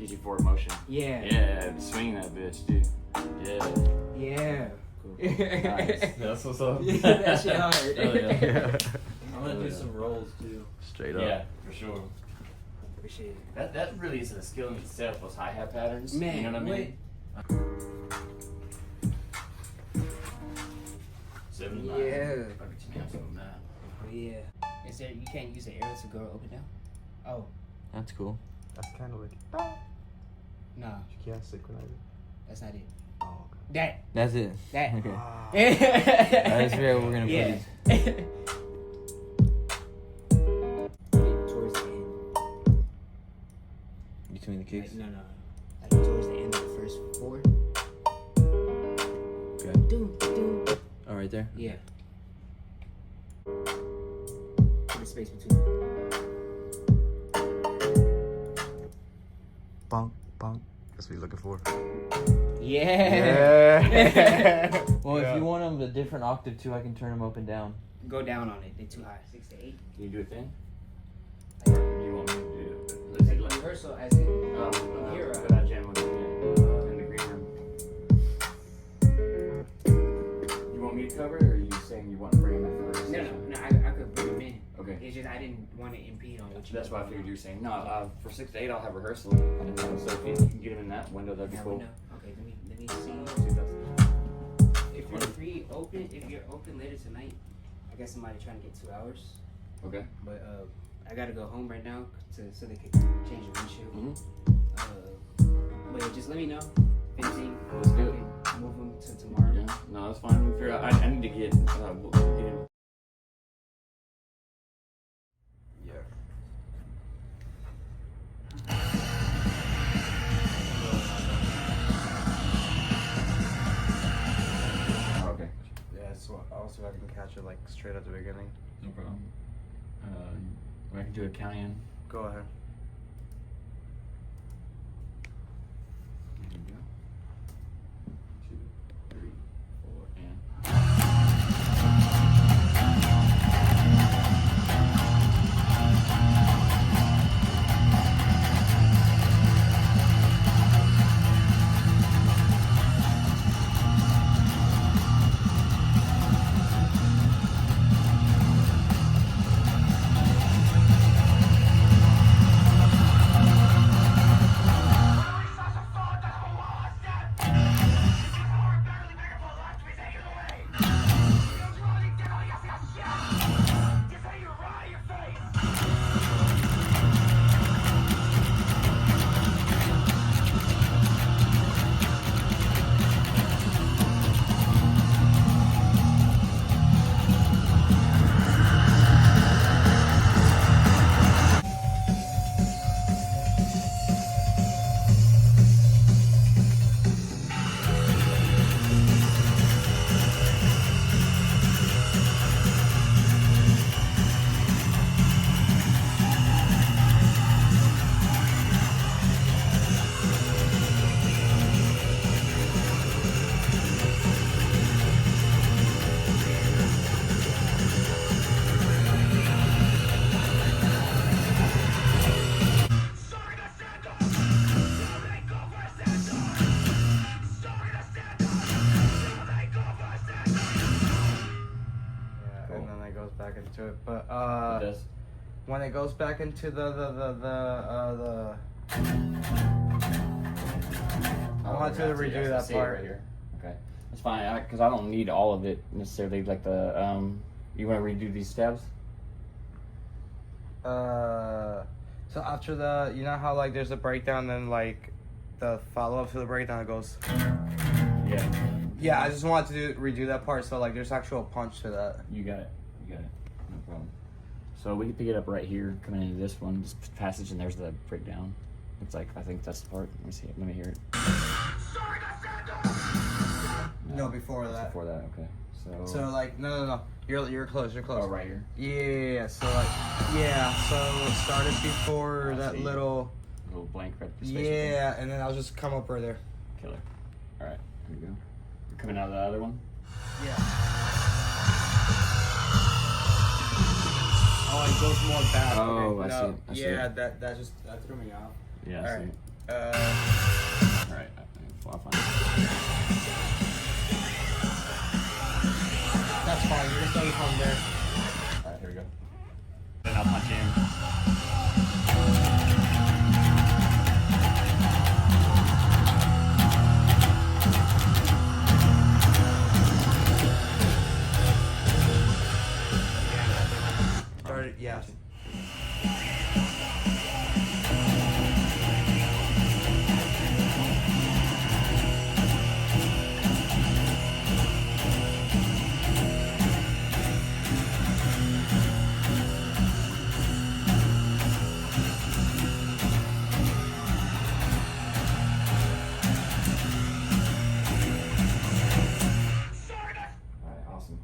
gives you forward motion. Yeah. Yeah, swing that bitch, dude. Yeah. Yeah. Cool. Nice. That's what's up. Yeah, that shit hard. Yeah. I'm gonna do some rolls too. Straight up. Yeah, for sure. Appreciate it. That really is a skill in itself, those hi-hat patterns. Man, you know what I mean? 7 to 9. Yeah. Oh yeah. Is there? You can't use the arrow to go up and down. Oh That's cool. That's kind of like. no, You can't synchronize it. that's not it. Oh, okay. That. That's it. That. Okay. That's where we're gonna Yeah. put it. Towards the end. Between the kicks. Like, no. Like towards the end of the first 4. Okay. Doom. Oh, right there? Yeah. Put a space between. Bonk, bonk. That's what you're looking for. Yeah. Well, if you want them a different octave too, I can turn them up and down. Go down on it. They're too high. 6 to 8. Can you do a thing? Like, Or you want me to do it? Let's see, like, rehearsal as in here. but I jam with you in the green room. You want me to cover it, or are you saying you want to bring them in first? No. I could bring them in. Okay. It's just I didn't want to impede on what you. That's why I figured you were saying no. For 6 to 8, I'll have rehearsal. And, so if you can get them in that window, that'd be Now cool. we know. Okay, let me see. If you're free, if you're open later tonight, I got somebody trying to get 2 hours. Okay. But I gotta go home right now so they can change the windshield. But yeah, just let me know. If anything, Let's do it. I can move them to tomorrow. Yeah. No, that's fine. We'll figure out. I need to get in. Yeah. Oh, okay. Yeah, so also I can catch it like straight at the beginning. No problem. I can do a count in. Go ahead. There you go. 2, 3, 4, and. Yeah, and then it goes back into it. But It does. when it goes back into the I want to redo that part. Right here. Okay, that's fine. Because I don't need all of it necessarily. Like the you want to redo these tabs? So after the, you know how like there's a breakdown, then like the follow up to the breakdown, it goes. Yeah. Yeah, I just wanted to redo that part, so like there's actual punch to that. You got it. No problem. So we can pick it up right here, coming into this one, this passage, and there's the breakdown. It's like, I think that's the part. Let me see it. Let me hear it. No, before that. Before that, okay. So like no. You're close. Oh, right here. Yeah. So like So it started before that see. little. Little blank red space. Yeah, and then I'll just come up right there. Killer. All right. Here we go. You're coming out of the other one. Yeah. Oh, it goes more back. Oh, okay. I see. Yeah, that threw me off. Yeah. All right. Alright, I'll find it. That's fine. You're just going from there. Alright, here we go. Then I'll punch in. Yeah. Alright, awesome.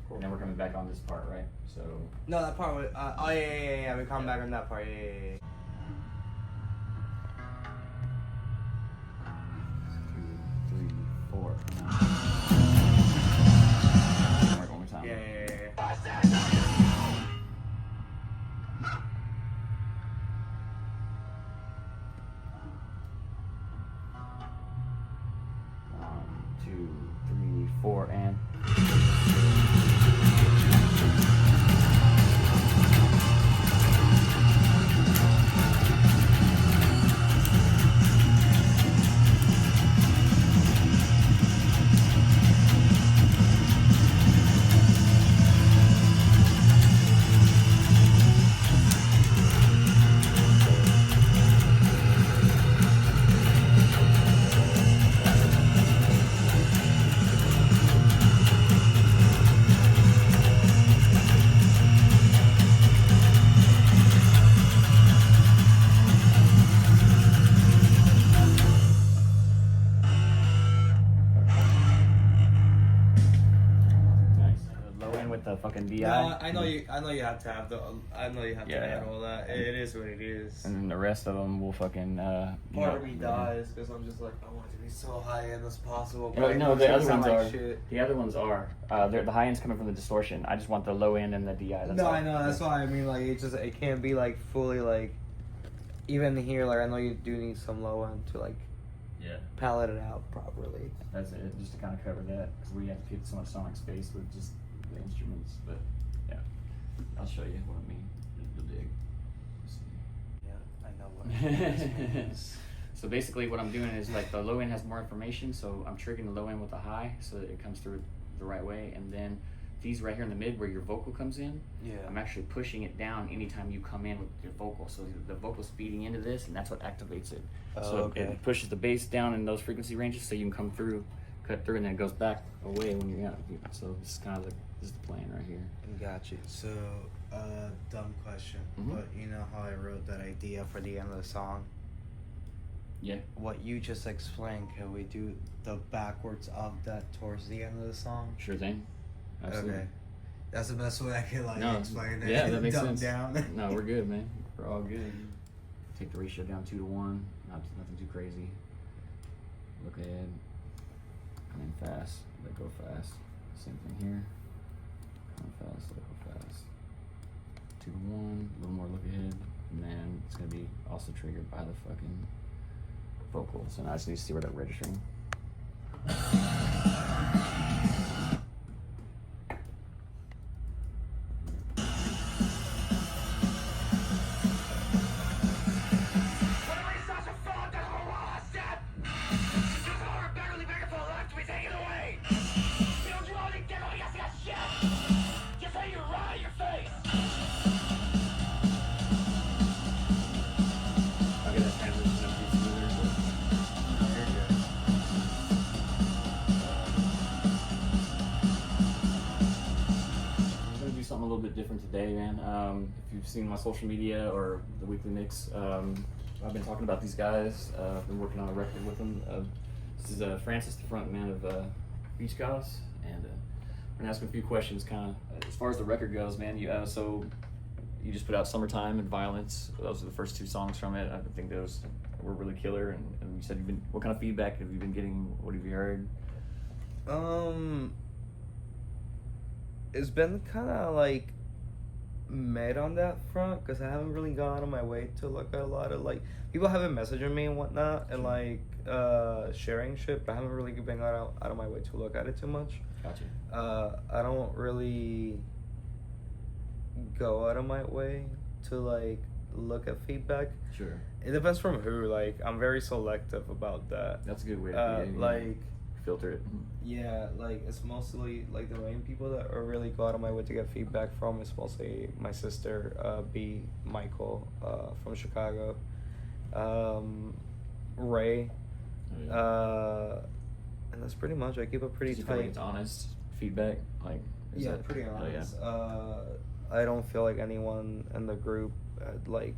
Cool. Now we're coming back on this part, right? So No, that part was. Oh yeah. We come back on that part. Yeah. 2, 3, 4. One more time. Yeah. 1, 2, 3, 4, and. The fucking DI. No, I know you have to have Yeah. handle that. It is what it is. And then the rest of them will fucking. Part of me dies because I'm just like, I want it to be so high end as possible. No, But the other ones like are. shit. The other ones are. The high end's coming from the distortion. I just want the low end and the DI. That's No, all. I know. That's why I mean, like, it can't be like fully like. Even here, like, I know you do need some low end to like. Yeah. Palette it out properly. That's it. Just to kind of cover that, because we have to keep so much sonic space with just the instruments. But yeah, I'll show you what I mean. You'll dig. Yeah, I know what it is. So basically, what I'm doing is like the low end has more information, so I'm triggering the low end with the high, so that it comes through the right way, and then these right here in the mid where your vocal comes in, I'm actually pushing it down anytime you come in with your vocal. So the vocal's feeding into this, and that's what activates it. So it pushes the bass down in those frequency ranges, so you can come through, cut through, and then it goes back away when you're out. So this is kind of this is the plan right here. Got you. So, dumb question, but you know how I wrote that idea for the end of the song? Yeah. What you just explained, can we do the backwards of that towards the end of the song? Sure thing. Absolutely. Okay. That's the best way I can explain it. Yeah, that makes Dumb sense. down. No, we're good, man. We're all good. Take the ratio down 2 to 1. Nothing too crazy. Look ahead. Come in fast. Let go fast. Same thing here. Come fast. Let go fast. 2 to 1. A little more look ahead. And then it's gonna be also triggered by the fucking vocals. So now I just need to see where they're registering. Different today, man. If you've seen my social media or the weekly mix, I've been talking about these guys. I've been working on a record with them. This is Francis, the frontman of Bęåçh Gøths, and we're gonna ask him a few questions, kind of as far as the record goes, man. So you just put out "Summertime" and "Violence." Those are the first 2 songs from it. I think those were really killer. And you said what kind of feedback have you been getting? What have you heard? It's been kind of like met on that front because I haven't really gone out of my way to look at a lot of like people haven't messaged me and whatnot and like sharing shit, but I haven't really been out of my way to look at it too much. Gotcha. I don't really go out of my way to like look at feedback. Sure. It depends from who. Like I'm very selective about that. That's a good way to like filter it. yeah, like it's mostly like the main people that are really go out of my way to get feedback from is mostly my sister, B, Michael, from Chicago, Ray, Oh, yeah. and that's pretty much. I keep a pretty Do you feel tight. like it's honest feedback? Like, is Yeah, that, pretty oh, yeah. honest. I don't feel like anyone in the group like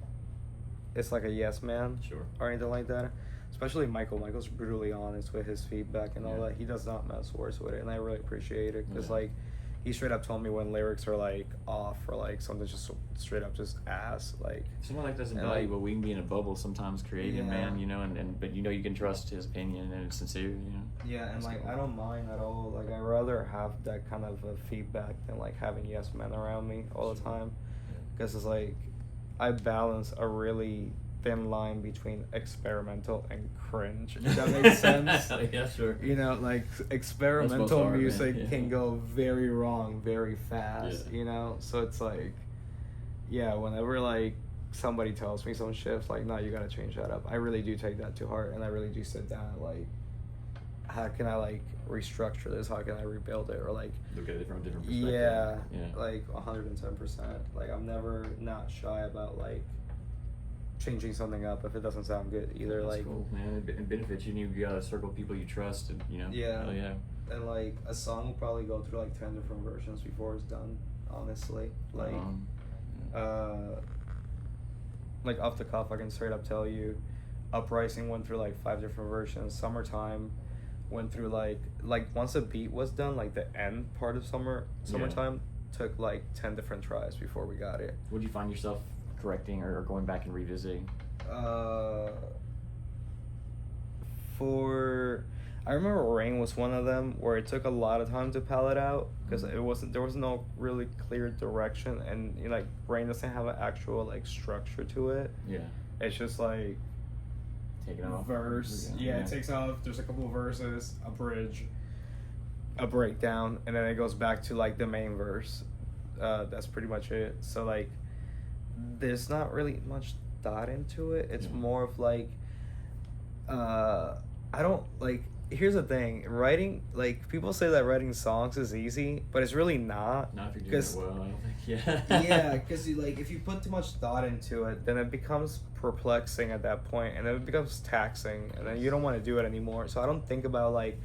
it's like a yes man Sure. or anything like that. Especially Michael. Michael's brutally honest with his feedback and all Yeah. that. He does not mess words with it, and I really appreciate it because Yeah. like he straight up told me when lyrics are like off or like something's just straight up just ass. Like Someone like that's and, invaluable. We can be in a bubble sometimes creating, Yeah. man, you know, and but you know you can trust his opinion and it's sincere, you know. yeah, and That's like cool. I don't mind at all. Like I rather have that kind of feedback than like having yes men around me all the Sure. time because it's like I balance a really thin line between experimental and cringe. If that makes sense. Yeah, sure. You know, like That's experimental both hard, man. music Yeah. can go very wrong very fast, Yeah. you know? So it's like, yeah, whenever like somebody tells me some shit, it's like, no, you gotta change that up. I really do take that to heart and I really do sit down and like, how can I like restructure this? How can I rebuild it? Or like, Look at it from a different perspective. yeah, Yeah. like 110%. Like I'm never not shy about like changing something up if it doesn't sound good either. That's like, cool, man. It benefits you. And you gotta circle people you trust, and you know. Yeah. Oh, yeah. and like a song will probably go through like 10 different versions before it's done, honestly. Like like off the cuff I can straight up tell you Uprising went through like 5 different versions. Summertime went through like once a beat was done, like the end part of Summertime took like 10 different tries before we got it. Would you find yourself correcting or going back and revisiting? I remember Rain was one of them where it took a lot of time to palette out because there was no really clear direction, and you know, like Rain doesn't have an actual like structure to it. Yeah. It's just like Take it off. verse. Yeah, it takes off. There's a couple of verses, a bridge, a breakdown, and then it goes back to like the main verse. That's pretty much it. So like, there's not really much thought into it. It's more of like, I don't like. Here's the thing, writing, like people say that writing songs is easy, but it's really not. Not if you're doing it well, I don't think. Yeah. Yeah, because like if you put too much thought into it, then it becomes perplexing at that point, and then it becomes taxing, and then you don't want to do it anymore. So I don't think about like,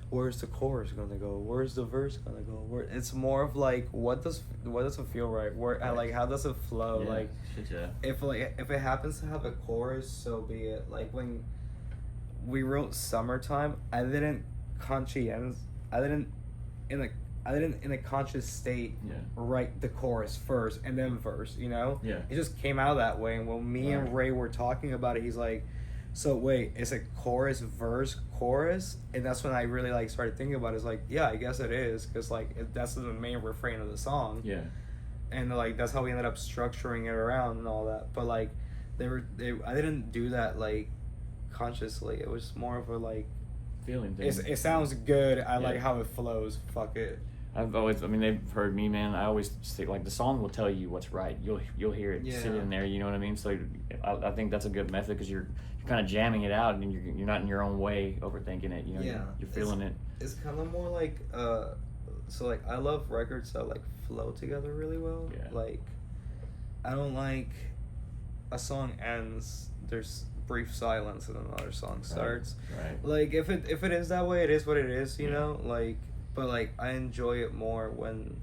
where's the chorus gonna go? Where's the verse gonna go? It's more of like, what does it feel right? And like, how does it flow? Yeah. Like, Shit, yeah. if it happens to have a chorus, so be it. Like when we wrote Summertime, I didn't in a conscious state write the chorus first and then verse, you know? Yeah. It just came out that way, and when me and Ray were talking about it, he's like, so wait, is it chorus, verse, chorus? And that's when I really like started thinking about it. It's like, yeah, I guess it is, because like that's the main refrain of the song. Yeah. And like that's how we ended up structuring it around and all that. But like I didn't do that like consciously. It was more of a like Feeling thing. it sounds good. I like how it flows. Fuck it. They've heard me, man. I always say, like, the song will tell you what's right. You'll hear it Yeah. sit in there, you know what I mean? So I think that's a good method because you're kind of jamming it out and you're not in your own way overthinking it, you know? Yeah. You're feeling it. It's kind of more like so like I love records that like flow together really well. Yeah. Like I don't like a song ends, there's brief silence and another song starts. Right. Like if it is that way, it is what it is, you Yeah. know? Like but like I enjoy it more when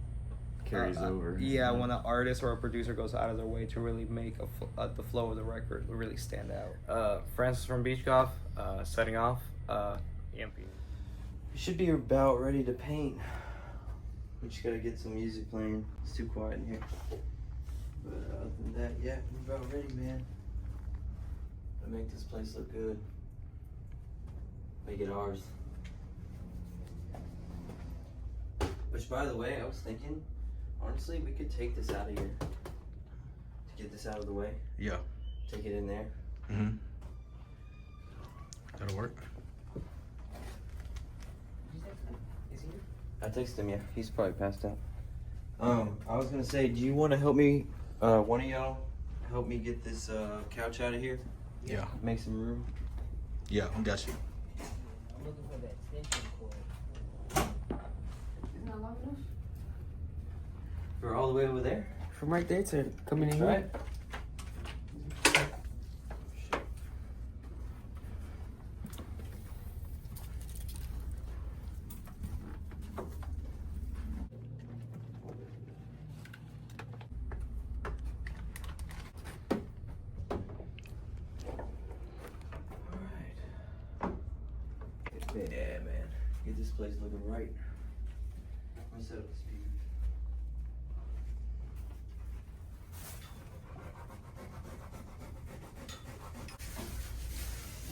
Carries over. Yeah, when an artist or a producer goes out of their way to really make the flow of the record really stand out. Francis from Beach Golf, setting off, EMP. We should be about ready to paint. We just gotta get some music playing. It's too quiet in here. But other than that, yeah, we're about ready, man. To make this place look good. Make it ours. Which, by the way, I was thinking, honestly, we could take this out of here. get this out of the way. Yeah. Take it in there. Mm-hmm. That'll work. Is he here? I texted him, yeah. He's probably passed out. I was gonna say, do you want to help me, one of y'all, help me get this couch out of here? Yeah. Make some room. Yeah, I got you. I'm looking for the extension cord. Isn't that long enough? For all the way over there? From right there to coming in here? Right. Yeah, man. Get this place looking right. Let me set up the speakers.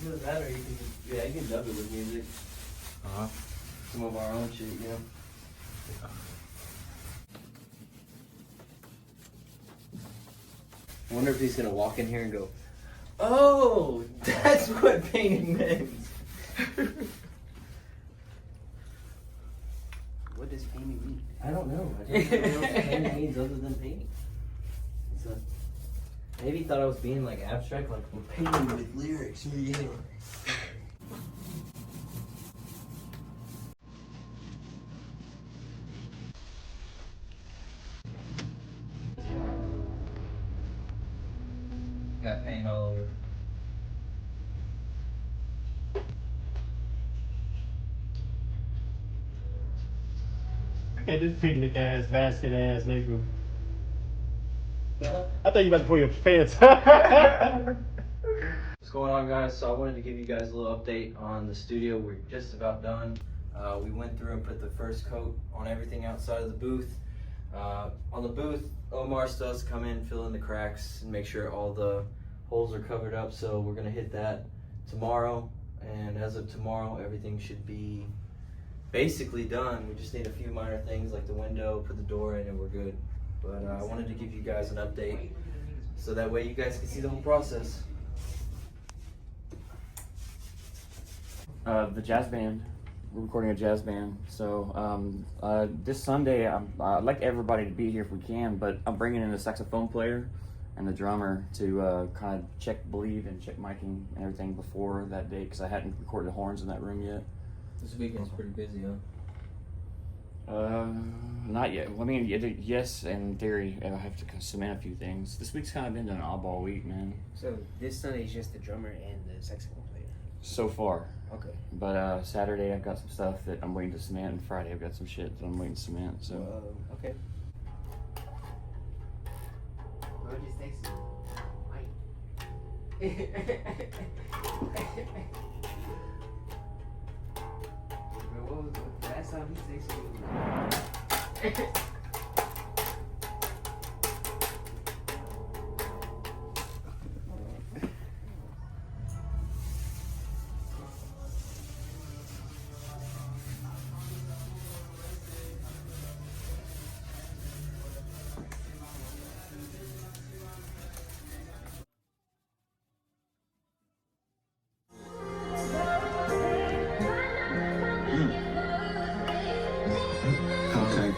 Either that or you can just, yeah, you can dub it with music. Uh-huh. Some of our own shit, you know? I wonder if he's gonna walk in here and go, oh, that's what painting meant. What does painting mean? I don't know. I don't know what else painting means other than painting. So, maybe he thought I was being like abstract, like we're painting with lyrics. Yeah. Got paint all over. Okay, this picnic ass, basket ass nigga. I thought you about to pull your pants. What's going on, guys? So I wanted to give you guys a little update on the studio. We're just about done. We went through and put the first coat on everything outside of the booth. On the booth, Omar still has to come in, fill in the cracks, and make sure all the holes are covered up. So we're gonna hit that tomorrow. And as of tomorrow, everything should be basically done. We just need a few minor things like the window, put the door in, and we're good. But I wanted to give you guys an update so that way you guys can see the whole process. The jazz band. We're recording a jazz band. So this Sunday, I'd like everybody to be here if we can, but I'm bringing in a saxophone player and the drummer to kind of check bleed and check miking and everything before that day, because I hadn't recorded the horns in that room yet. This weekend's pretty busy, huh? Not yet. I mean, yes, in theory, I have to cement a few things. This week's kind of been an oddball week, man. So this Sunday is just the drummer and the saxophone player. So far. Okay. But Saturday I've got some stuff that I'm waiting to cement, and Friday I've got some shit that I'm waiting to cement. So. Okay. Bro just texted me. Bro, what was the last time he texted me?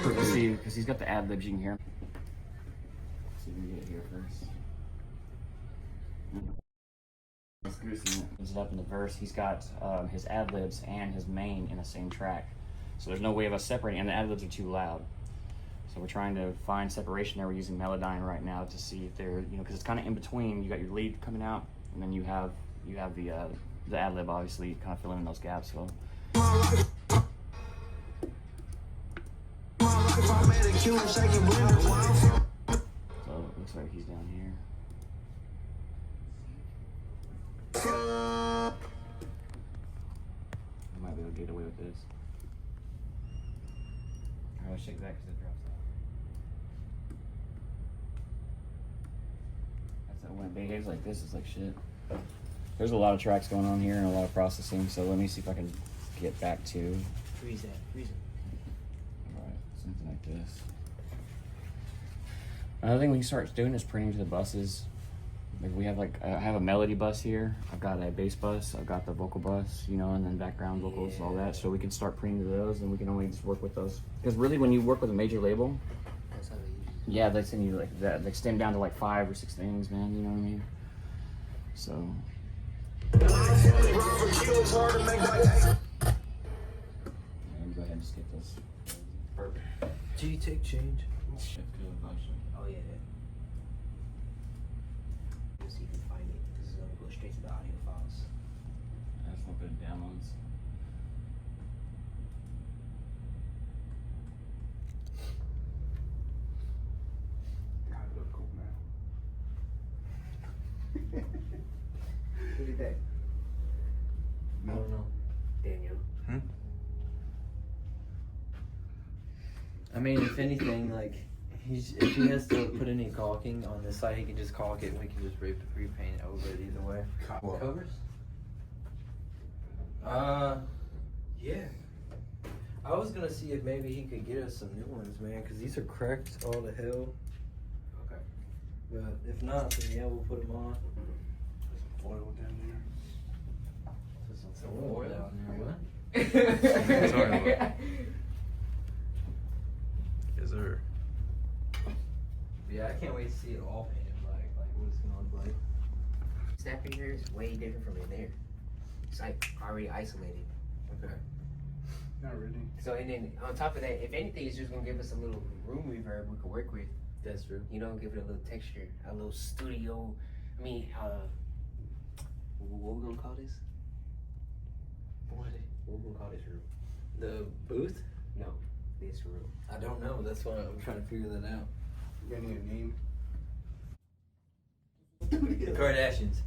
Let's see, because he's got the ad libs, you can hear him. Let's see if we can get it here first. Ends it up in the verse. He's got his ad libs and his main in the same track. So there's no way of us separating, and the ad libs are too loud. So we're trying to find separation there. We're using Melodyne right now to see if they're, because it's kind of in between. You got your lead coming out, and then you have the ad lib, obviously, kind of filling in those gaps. So. So it looks like he's down here. I might be able to get away with this. Alright, let's check that because it drops out. That's that when it behaves like this, it's like shit. There's a lot of tracks going on here and a lot of processing, so let me see if I can get back to. Freeze that. Freeze it. Alright, something like this. Another thing we can start doing is printing to the buses. Like we have I have a melody bus here. I've got a bass bus. I've got the vocal bus, you know, and then background vocals, all that. So we can start printing to those, and we can only just work with those. Because really, when you work with a major label, That's how they use it. yeah, they send you like that. They extend down to like 5 or 6 things, man. You know what I mean? So. Yeah, go ahead and just get this. Perfect. Do you take change? Oh yeah. So you can find it. This is gonna go straight to the audio files. I just want to put in downloads. God, look cool now. Who did that? I don't know. Daniel. I mean, if anything, like, if he has to put any caulking on this side, he can just caulk it and we can just repaint over it either way. What? Covers? Yeah. I was gonna see if maybe he could get us some new ones, man, because these are cracked all to hell. Okay. But if not, then yeah, we'll put them on. Foil down Some oil down Sorry, there. Yes, sir. Yeah, I can't wait to see it all painted black, like what it's gonna look like. Snapping here is way different from in there. It's like already isolated. Okay. Not really. So and then on top of that, if anything, it's just gonna give us a little room reverb we can work with. That's true. You know, give it a little texture, a little studio. I mean, what we gonna call this? What we gonna call this room? The booth? No, this room. I don't know. That's why I'm trying to figure that out. You got any name? The Kardashians.